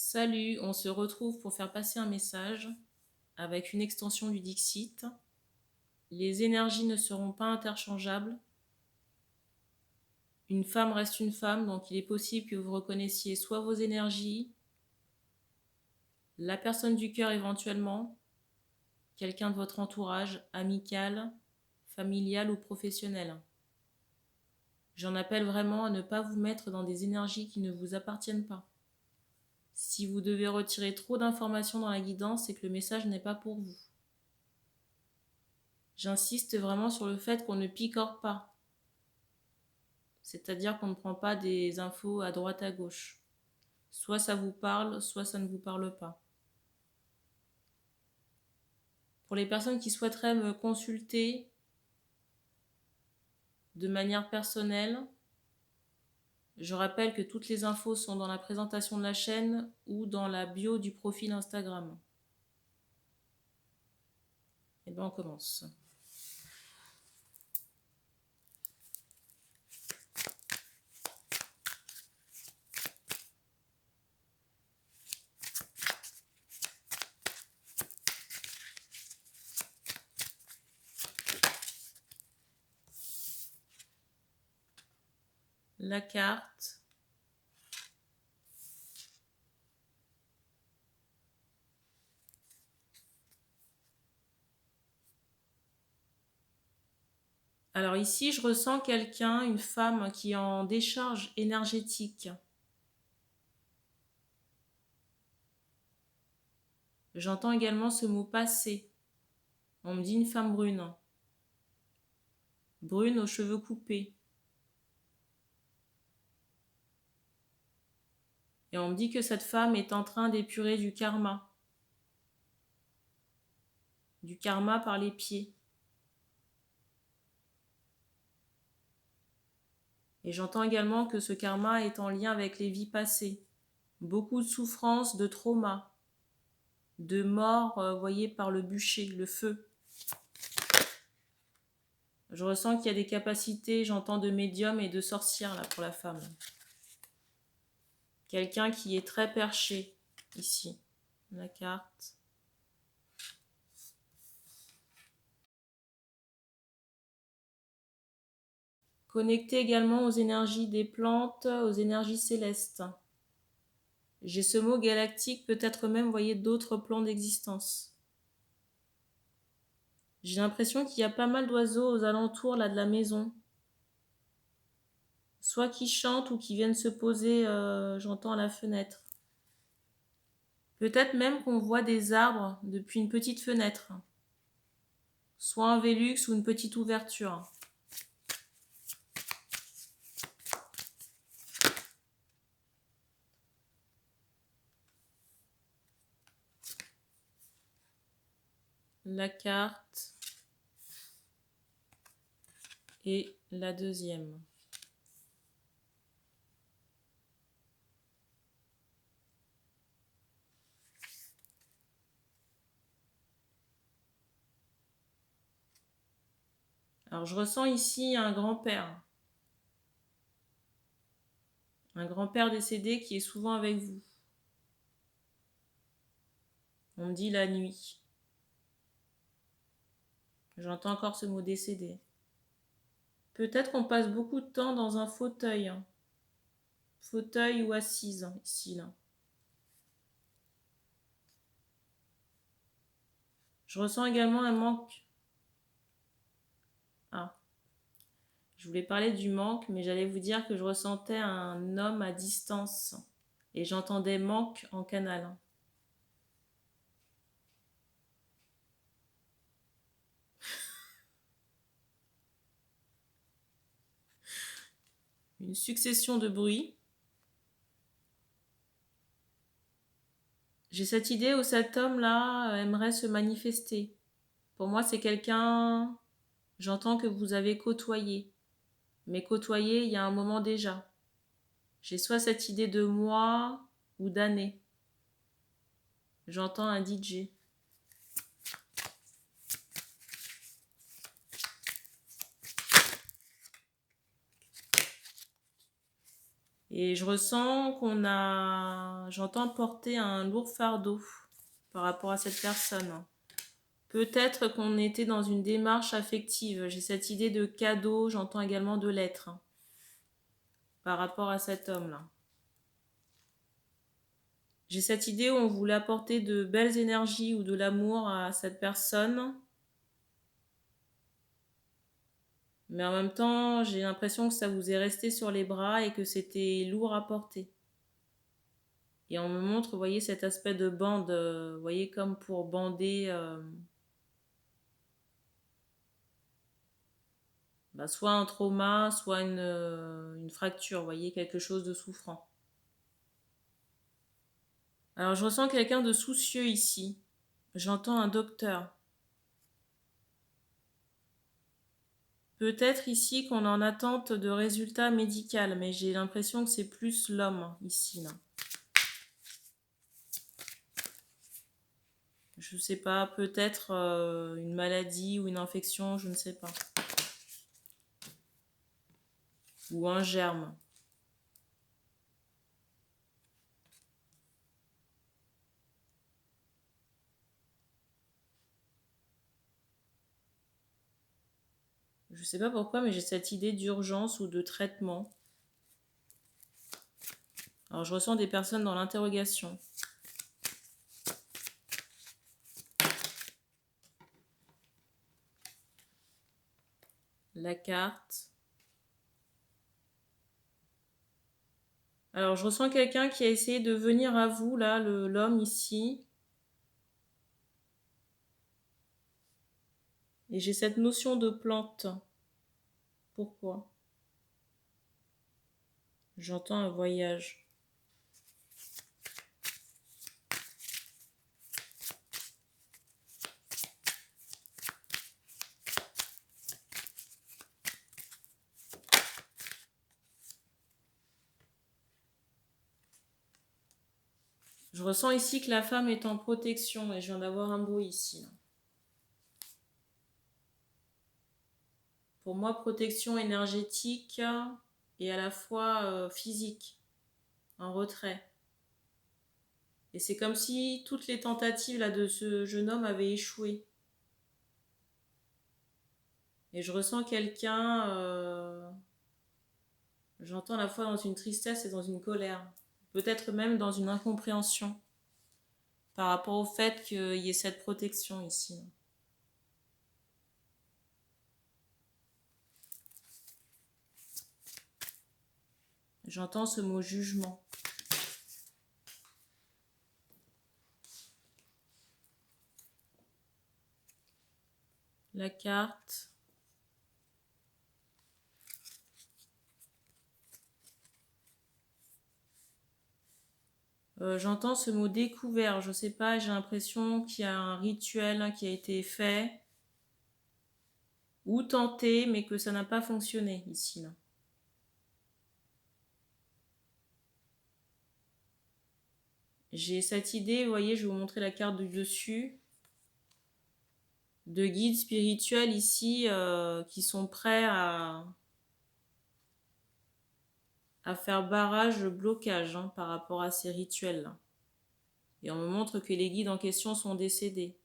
Salut, on se retrouve pour faire passer un message avec une extension du Dixit. Les énergies ne seront pas interchangeables. Une femme reste une femme, donc il est possible que vous reconnaissiez soit vos énergies, la personne du cœur éventuellement, quelqu'un de votre entourage, amical, familial ou professionnel. J'en appelle vraiment à ne pas vous mettre dans des énergies qui ne vous appartiennent pas. Si vous devez retirer trop d'informations dans la guidance, c'est que le message n'est pas pour vous. J'insiste vraiment sur le fait qu'on ne picore pas. C'est-à-dire qu'on ne prend pas des infos à droite à gauche. Soit ça vous parle, soit ça ne vous parle pas. Pour les personnes qui souhaiteraient me consulter de manière personnelle, je rappelle que toutes les infos sont dans la présentation de la chaîne ou dans la bio du profil Instagram. Et bien on commence. La carte. Alors ici, je ressens quelqu'un, une femme qui est en décharge énergétique. J'entends également ce mot passer. On me dit une femme brune. Brune aux cheveux coupés. Et on me dit que cette femme est en train d'épurer du karma. Du karma par les pieds. Et j'entends également que ce karma est en lien avec les vies passées. Beaucoup de souffrances, de traumas, de morts, voyez, par le bûcher, le feu. Je ressens qu'il y a des capacités, j'entends de médium et de sorcière là pour la femme. Quelqu'un qui est très perché ici. La carte. Connecté également aux énergies des plantes, aux énergies célestes. J'ai ce mot galactique, peut-être même, vous voyez, d'autres plans d'existence. J'ai l'impression qu'il y a pas mal d'oiseaux aux alentours là de la maison. Soit qui chantent ou qui viennent se poser, j'entends à la fenêtre. Peut-être même qu'on voit des arbres depuis une petite fenêtre. Soit un Vélux ou une petite ouverture. La carte. Et la deuxième. Alors je ressens ici un grand-père. Un grand-père décédé qui est souvent avec vous. On me dit la nuit. J'entends encore ce mot décédé. Peut-être qu'on passe beaucoup de temps dans un fauteuil. Fauteuil ou assise, ici, là. Je ressens également un manque. Ah. Je voulais parler du manque, mais j'allais vous dire que je ressentais un homme à distance. Et j'entendais manque en canal. Une succession de bruits. J'ai cette idée où cet homme-là aimerait se manifester. Pour moi, c'est quelqu'un, j'entends que vous avez côtoyé. Mais côtoyé, il y a un moment déjà. J'ai soit cette idée de mois ou d'années. J'entends un DJ. Et je ressens j'entends porter un lourd fardeau par rapport à cette personne. Peut-être qu'on était dans une démarche affective. J'ai cette idée de cadeau, j'entends également de lettres par rapport à cet homme-là. J'ai cette idée où on voulait apporter de belles énergies ou de l'amour à cette personne. Mais en même temps, j'ai l'impression que ça vous est resté sur les bras et que c'était lourd à porter. Et on me montre, vous voyez, cet aspect de bande, vous voyez, comme pour bander soit un trauma, soit une fracture, vous voyez, quelque chose de souffrant. Alors je ressens quelqu'un de soucieux ici. J'entends un docteur. Peut-être ici qu'on est en attente de résultats médicaux, mais j'ai l'impression que c'est plus l'homme ici, là. Je ne sais pas, peut-être une maladie ou une infection, je ne sais pas. Ou un germe. Je ne sais pas pourquoi, mais j'ai cette idée d'urgence ou de traitement. Alors je ressens des personnes dans l'interrogation. La carte. Alors je ressens quelqu'un qui a essayé de venir à vous, là, l'homme ici. Et j'ai cette notion de plante. Pourquoi? J'entends un voyage. Je ressens ici que la femme est en protection et je viens d'avoir un bruit ici, là. Pour moi, protection énergétique et à la fois physique, en retrait. Et c'est comme si toutes les tentatives là, de ce jeune homme avaient échoué. Et je ressens quelqu'un, j'entends à la fois dans une tristesse et dans une colère. Peut-être même dans une incompréhension par rapport au fait qu'il y ait cette protection ici. J'entends ce mot jugement. La carte. J'entends ce mot découvert. Je sais pas, j'ai l'impression qu'il y a un rituel qui a été fait ou tenté, mais que ça n'a pas fonctionné ici, là. J'ai cette idée, vous voyez, je vais vous montrer la carte du dessus, de guides spirituels ici qui sont prêts à faire barrage, blocage par rapport à ces rituels-là. Et on me montre que les guides en question sont décédés.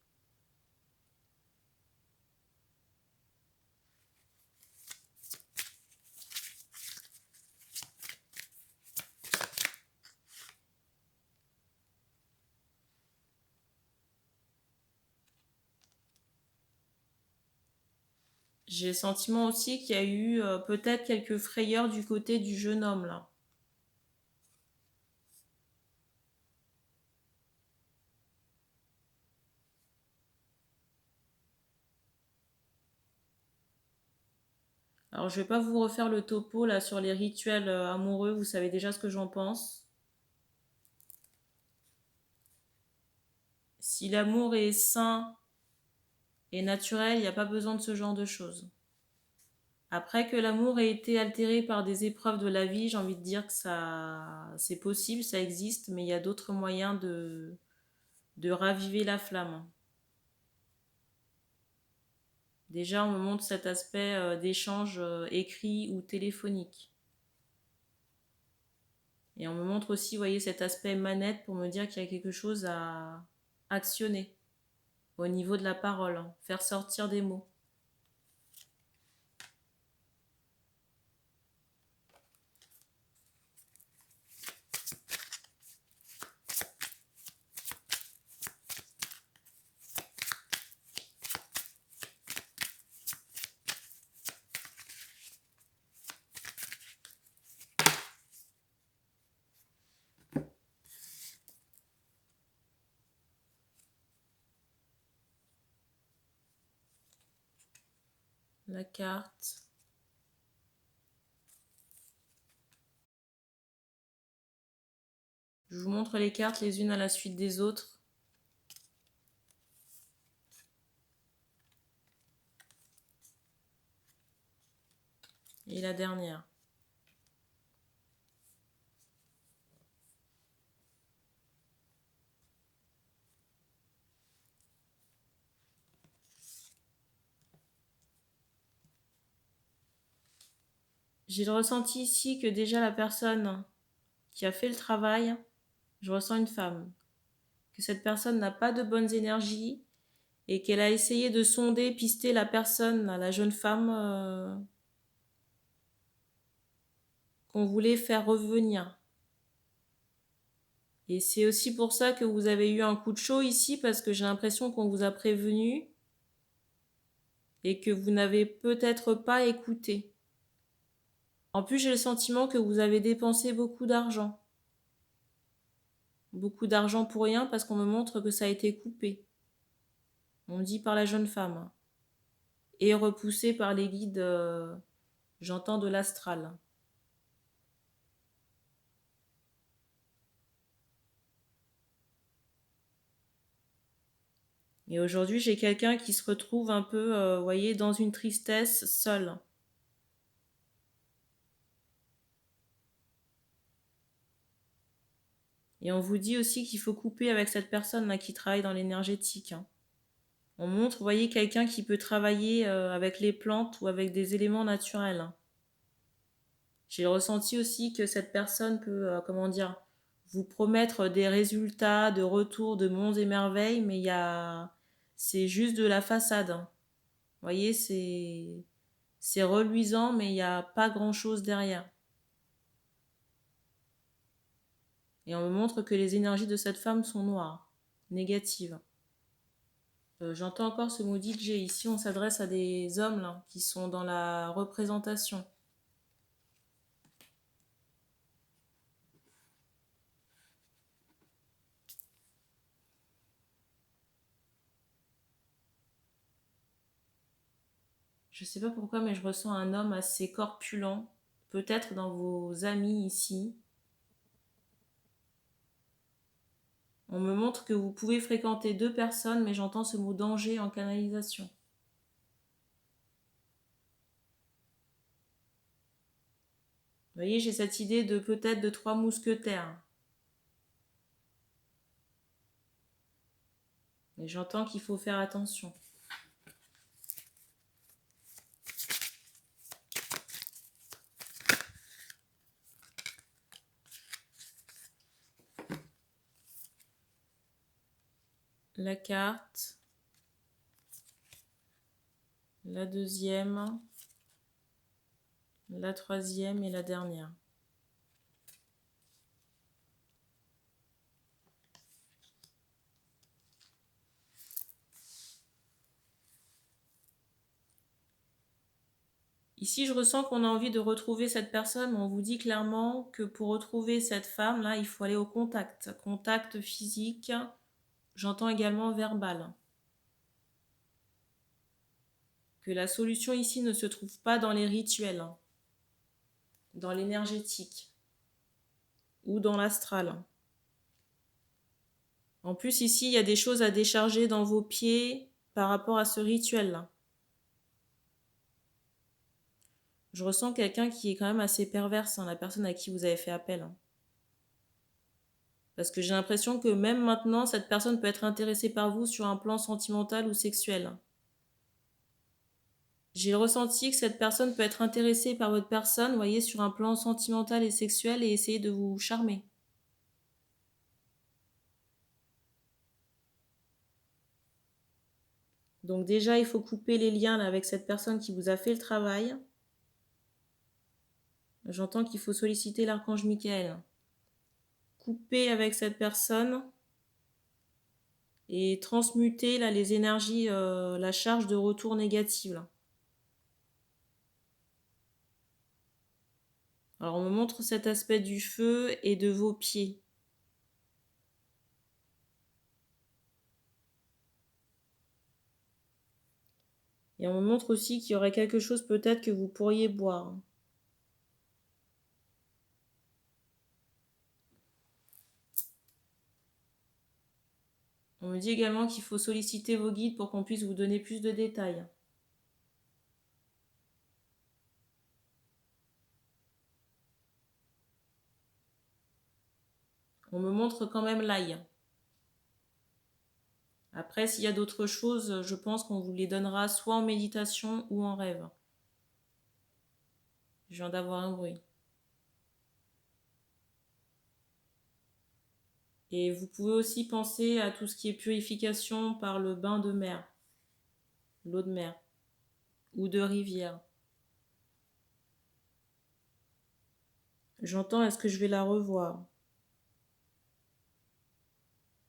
J'ai le sentiment aussi qu'il y a eu peut-être quelques frayeurs du côté du jeune homme là. Alors je vais pas vous refaire le topo là sur les rituels amoureux, vous savez déjà ce que j'en pense. Si l'amour est sain et naturel, il n'y a pas besoin de ce genre de choses. Après que l'amour ait été altéré par des épreuves de la vie, j'ai envie de dire que ça, c'est possible, ça existe, mais il y a d'autres moyens de raviver la flamme. Déjà, on me montre cet aspect d'échange écrit ou téléphonique. Et on me montre aussi, vous voyez, cet aspect manette pour me dire qu'il y a quelque chose à actionner au niveau de la parole, hein, faire sortir des mots. La carte. Je vous montre les cartes les unes à la suite des autres. Et la dernière. J'ai le ressenti ici que déjà la personne qui a fait le travail, je ressens une femme. Que cette personne n'a pas de bonnes énergies et qu'elle a essayé de sonder, pister la personne, la jeune femme qu'on voulait faire revenir. Et c'est aussi pour ça que vous avez eu un coup de chaud ici, parce que j'ai l'impression qu'on vous a prévenu et que vous n'avez peut-être pas écouté. En plus, j'ai le sentiment que vous avez dépensé beaucoup d'argent. Beaucoup d'argent pour rien parce qu'on me montre que ça a été coupé. On dit par la jeune femme. Et repoussé par les guides, j'entends de l'astral. Et aujourd'hui, j'ai quelqu'un qui se retrouve un peu, vous voyez, dans une tristesse, seul. Et on vous dit aussi qu'il faut couper avec cette personne-là qui travaille dans l'énergétique, hein. On montre, vous voyez, quelqu'un qui peut travailler avec les plantes ou avec des éléments naturels, hein. J'ai ressenti aussi que cette personne peut, comment dire, vous promettre des résultats, de retours, de monts et merveilles, mais c'est juste de la façade, hein. Vous voyez, c'est reluisant, mais il n'y a pas grand-chose derrière. Et on me montre que les énergies de cette femme sont noires, négatives. J'entends encore ce mot DJ. Ici, on s'adresse à des hommes là, qui sont dans la représentation. Je ne sais pas pourquoi, mais je ressens un homme assez corpulent, peut-être dans vos amis ici. On me montre que vous pouvez fréquenter 2 personnes, mais j'entends ce mot danger en canalisation. Vous voyez, j'ai cette idée de peut-être de 3 mousquetaires. Et j'entends qu'il faut faire attention. La carte. La deuxième. La troisième et la dernière. Ici, je ressens qu'on a envie de retrouver cette personne, mais on vous dit clairement que pour retrouver cette femme-là, il faut aller au contact. Contact physique, j'entends également verbal. Que la solution ici ne se trouve pas dans les rituels, hein, dans l'énergétique ou dans l'astral. En plus, ici, il y a des choses à décharger dans vos pieds par rapport à ce rituel-là. Je ressens quelqu'un qui est quand même assez perverse, hein, la personne à qui vous avez fait appel, hein. Parce que j'ai l'impression que même maintenant, cette personne peut être intéressée par vous sur un plan sentimental ou sexuel. J'ai le ressenti que cette personne peut être intéressée par votre personne, vous voyez, sur un plan sentimental et sexuel et essayer de vous charmer. Donc déjà, il faut couper les liens là, avec cette personne qui vous a fait le travail. J'entends qu'il faut solliciter l'archange Michael. Couper avec cette personne et transmuter là, les énergies, la charge de retour négative. Là. Alors on me montre cet aspect du feu et de vos pieds. Et on me montre aussi qu'il y aurait quelque chose peut-être que vous pourriez boire. On me dit également qu'il faut solliciter vos guides pour qu'on puisse vous donner plus de détails. On me montre quand même l'ail. Après, s'il y a d'autres choses, je pense qu'on vous les donnera soit en méditation ou en rêve. Je viens d'avoir un bruit. Et vous pouvez aussi penser à tout ce qui est purification par le bain de mer, l'eau de mer ou de rivière. J'entends, est-ce que je vais la revoir?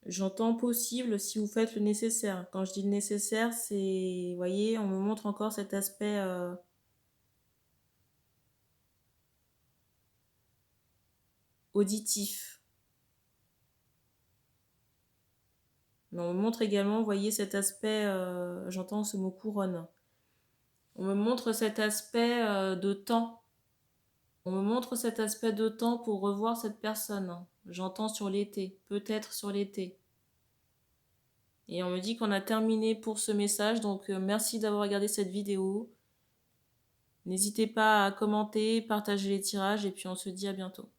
J'entends possible si vous faites le nécessaire. Quand je dis le nécessaire, c'est, vous voyez, on me montre encore cet aspect auditif. Mais on me montre également, vous voyez, cet aspect, j'entends ce mot couronne. On me montre cet aspect de temps. On me montre cet aspect de temps pour revoir cette personne. J'entends sur l'été, peut-être sur l'été. Et on me dit qu'on a terminé pour ce message, donc merci d'avoir regardé cette vidéo. N'hésitez pas à commenter, partager les tirages et puis on se dit à bientôt.